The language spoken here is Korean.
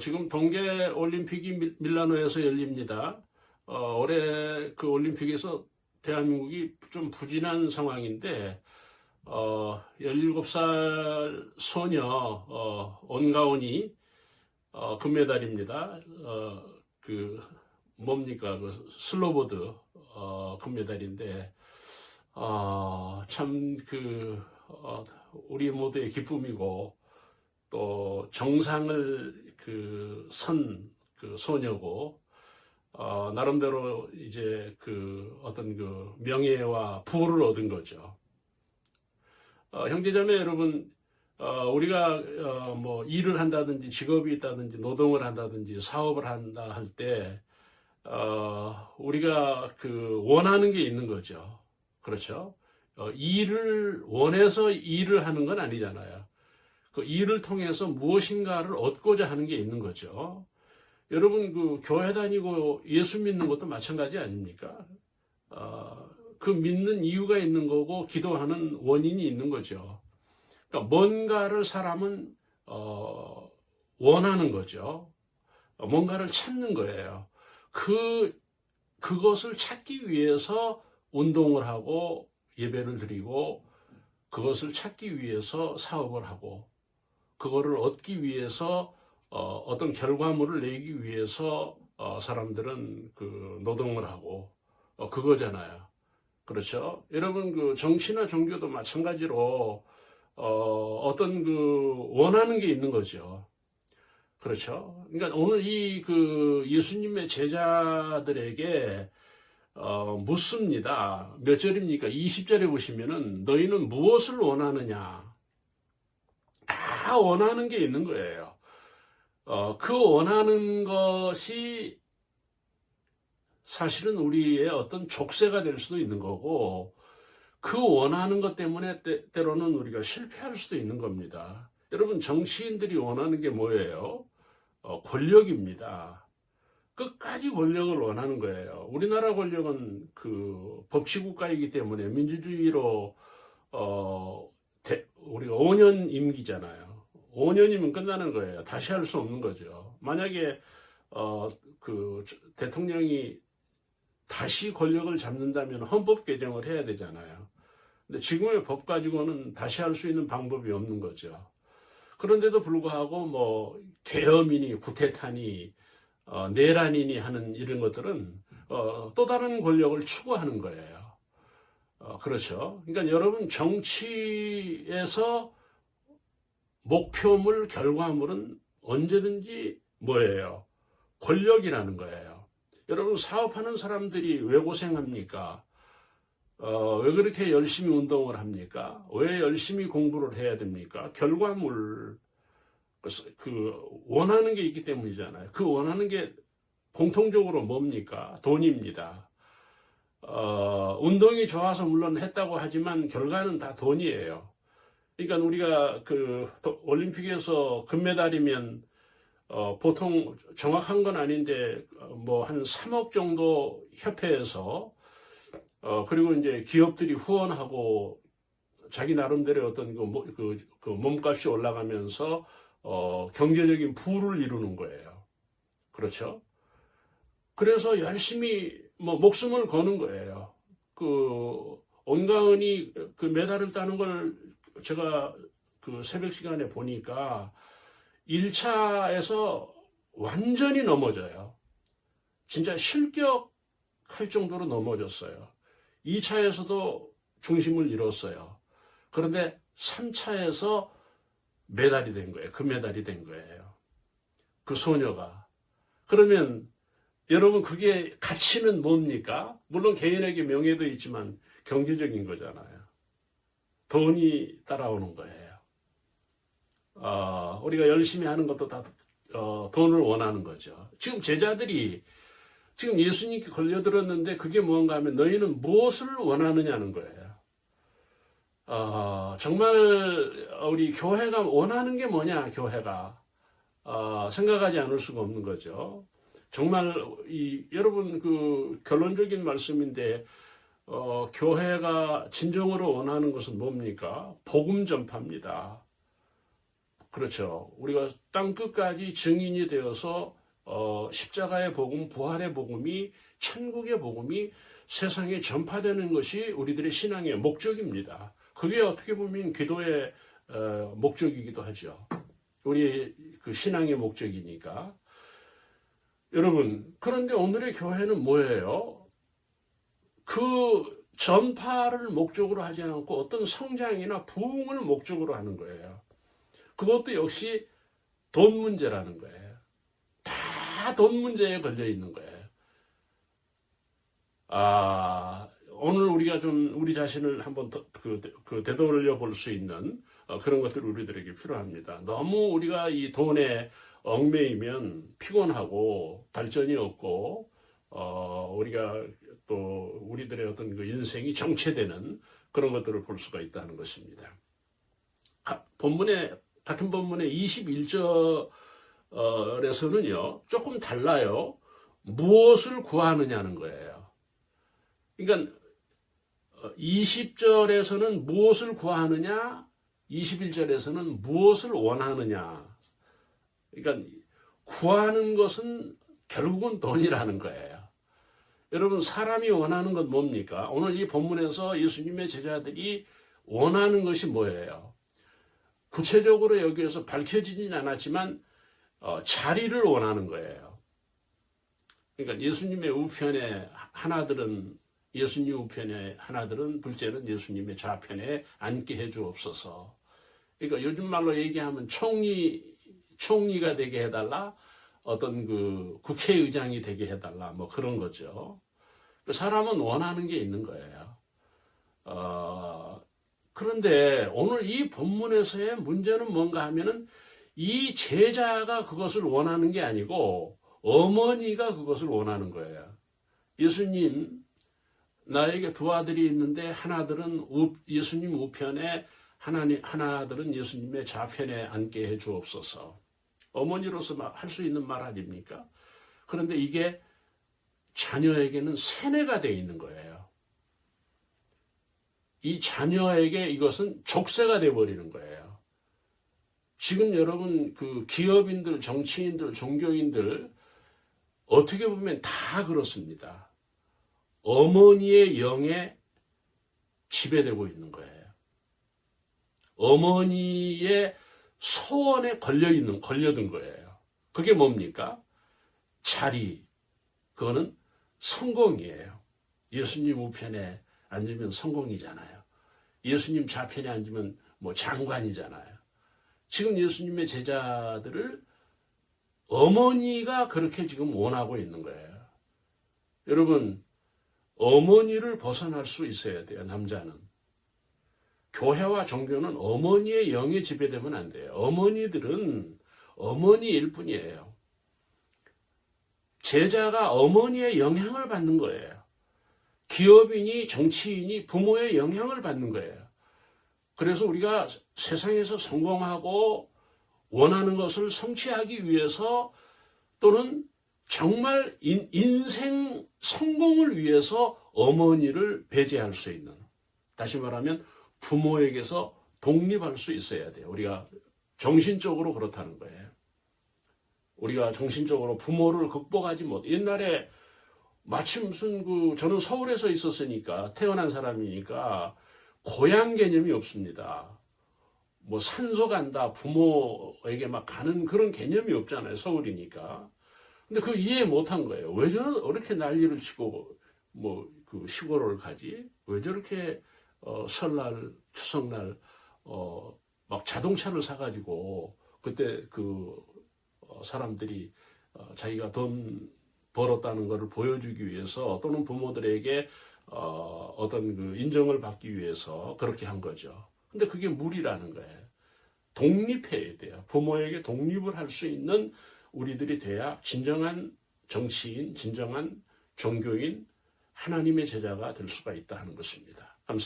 지금 동계 올림픽이 밀라노에서 열립니다. 올해 그 올림픽에서 대한민국이 좀 부진한 상황인데, 17살 소녀, 온가온이, 금메달입니다. 뭡니까, 슬로보드, 금메달인데, 참, 우리 모두의 기쁨이고, 또 정상을 선 소녀고, 나름대로 이제 어떤 명예와 부를 얻은 거죠. 형제자매 여러분, 우리가 뭐 일을 한다든지 직업이 있다든지 노동을 한다든지 사업을 한다 할 때, 우리가 원하는 게 있는 거죠. 그렇죠? 일을 원해서 일을 하는 건 아니잖아요. 그 일을 통해서 무엇인가를 얻고자 하는 게 있는 거죠. 여러분, 교회 다니고 예수 믿는 것도 마찬가지 아닙니까? 그 믿는 이유가 있는 거고, 기도하는 원인이 있는 거죠. 그러니까 뭔가를 사람은, 원하는 거죠. 뭔가를 찾는 거예요. 그것을 찾기 위해서 운동을 하고, 예배를 드리고, 그것을 찾기 위해서 사업을 하고, 그거를 얻기 위해서 어떤 결과물을 내기 위해서 사람들은 노동을 하고 그거잖아요. 그렇죠? 여러분 정치나 종교도 마찬가지로 어떤 원하는 게 있는 거죠. 그렇죠? 그러니까 오늘 이 예수님의 제자들에게 묻습니다. 몇 절입니까? 20절에 보시면은 너희는 무엇을 원하느냐? 다 원하는 게 있는 거예요. 그 원하는 것이 사실은 우리의 어떤 족쇄가 될 수도 있는 거고, 그 원하는 것 때문에 때로는 우리가 실패할 수도 있는 겁니다. 여러분, 정치인들이 원하는 게 뭐예요? 권력입니다. 끝까지 권력을 원하는 거예요. 우리나라 권력은 법치국가이기 때문에 민주주의로 우리가 5년 임기잖아요. 5년이면 끝나는 거예요. 다시 할 수 없는 거죠. 만약에 대통령이 다시 권력을 잡는다면 헌법 개정을 해야 되잖아요. 근데 지금의 법 가지고는 다시 할 수 있는 방법이 없는 거죠. 그런데도 불구하고 뭐 계엄이니 쿠데타니 내란이니 하는 이런 것들은 또 다른 권력을 추구하는 거예요. 그렇죠. 그러니까 여러분 정치에서 목표물, 결과물은 언제든지 뭐예요? 권력이라는 거예요. 여러분 사업하는 사람들이 왜 고생합니까? 왜 그렇게 열심히 운동을 합니까? 왜 열심히 공부를 해야 됩니까? 결과물, 원하는 게 있기 때문이잖아요. 그 원하는 게 공통적으로 뭡니까? 돈입니다. 운동이 좋아서 물론 했다고 하지만 결과는 다 돈이에요. 그러니까 우리가 올림픽에서 금메달이면 보통 정확한 건 아닌데 뭐 한 3억 정도 협회에서 그리고 이제 기업들이 후원하고 자기 나름대로 어떤 몸값이 올라가면서 경제적인 부를 이루는 거예요. 그렇죠? 그래서 열심히 목숨을 거는 거예요. 온가은이 메달을 따는 걸 제가 새벽 시간에 보니까 1차에서 완전히 넘어져요. 진짜 실격할 정도로 넘어졌어요. 2차에서도 중심을 잃었어요. 그런데 3차에서 메달이 된 거예요. 금메달이 된 거예요. 그 소녀가. 그러면 여러분 그게 가치는 뭡니까? 물론 개인에게 명예도 있지만 경제적인 거잖아요. 돈이 따라오는 거예요. 우리가 열심히 하는 것도 다 돈을 원하는 거죠. 지금 제자들이 지금 예수님께 걸려들었는데 그게 뭔가 하면 너희는 무엇을 원하느냐는 거예요. 정말 우리 교회가 원하는 게 뭐냐, 교회가. 생각하지 않을 수가 없는 거죠. 정말 여러분 결론적인 말씀인데 교회가 진정으로 원하는 것은 뭡니까? 복음 전파입니다. 그렇죠. 우리가 땅 끝까지 증인이 되어서 십자가의 복음, 부활의 복음이, 천국의 복음이 세상에 전파되는 것이 우리들의 신앙의 목적입니다. 그게 어떻게 보면 기도의 목적이기도 하죠. 우리의 그 신앙의 목적이니까. 여러분, 그런데 오늘의 교회는 뭐예요? 그 전파를 목적으로 하지 않고 어떤 성장이나 부흥을 목적으로 하는 거예요. 그것도 역시 돈 문제라는 거예요. 다 돈 문제에 걸려 있는 거예요. 오늘 우리가 좀 우리 자신을 한번 되돌려 볼 수 있는 그런 것들이 우리들에게 필요합니다. 너무 우리가 이 돈에 얽매이면 피곤하고 발전이 없고 우리가 또 우리들의 어떤 그 인생이 정체되는 그런 것들을 볼 수가 있다는 것입니다. 같은 본문의 21절에서는요, 조금 달라요. 무엇을 구하느냐는 거예요. 그러니까 20절에서는 무엇을 구하느냐, 21절에서는 무엇을 원하느냐. 그러니까 구하는 것은 결국은 돈이라는 거예요. 여러분, 사람이 원하는 건 뭡니까? 오늘 이 본문에서 예수님의 제자들이 원하는 것이 뭐예요? 구체적으로 여기에서 밝혀지진 않았지만 자리를 원하는 거예요. 그러니까 예수님의 우편에 하나들은 둘째는 예수님의 좌편에 앉게 해주옵소서. 그러니까 요즘 말로 얘기하면 총리가 되게 해달라, 어떤 그 국회의장이 되게 해달라, 뭐 그런 거죠. 그 사람은 원하는 게 있는 거예요. 그런데 오늘 이 본문에서의 문제는 뭔가 하면은 이 제자가 그것을 원하는 게 아니고 어머니가 그것을 원하는 거예요. 예수님, 나에게 두 아들이 있는데 하나들은 예수님 우편에, 하나들은 예수님의 좌편에 앉게 해 주옵소서. 어머니로서 할 수 있는 말 아닙니까? 그런데 이게 자녀에게는 세뇌가 되어 있는 거예요. 이 자녀에게 이것은 족쇄가 되어버리는 거예요. 지금 여러분 그 기업인들, 정치인들, 종교인들 어떻게 보면 다 그렇습니다. 어머니의 영에 지배되고 있는 거예요. 어머니의 소원에 걸려든 거예요. 그게 뭡니까? 자리. 그거는 성공이에요. 예수님 우편에 앉으면 성공이잖아요. 예수님 좌편에 앉으면 뭐 장관이잖아요. 지금 예수님의 제자들을 어머니가 그렇게 지금 원하고 있는 거예요. 여러분, 어머니를 벗어날 수 있어야 돼요, 남자는. 교회와 종교는 어머니의 영에 지배되면 안 돼요. 어머니들은 어머니일 뿐이에요. 제자가 어머니의 영향을 받는 거예요. 기업인이, 정치인이 부모의 영향을 받는 거예요. 그래서 우리가 세상에서 성공하고 원하는 것을 성취하기 위해서 또는 정말 인생 성공을 위해서 어머니를 배제할 수 있는, 다시 말하면 부모에게서 독립할 수 있어야 돼요. 우리가 정신적으로 그렇다는 거예요. 우리가 정신적으로 부모를 극복하지 못. 옛날에 마침 저는 서울에서 있었으니까, 태어난 사람이니까 고향 개념이 없습니다. 뭐 산소 간다, 부모에게 막 가는 그런 개념이 없잖아요, 서울이니까. 근데 그 이해 못한 거예요. 왜 저렇게 난리를 치고 뭐 그 시골을 가지? 왜 저렇게 설날, 추석날 막 자동차를 사가지고 그때 사람들이 자기가 돈 벌었다는 것을 보여주기 위해서 또는 부모들에게 어떤 그 인정을 받기 위해서 그렇게 한 거죠. 근데 그게 무리라는 거예요. 독립해야 돼요. 부모에게 독립을 할 수 있는 우리들이 돼야 진정한 정치인, 진정한 종교인, 하나님의 제자가 될 수가 있다 하는 것입니다.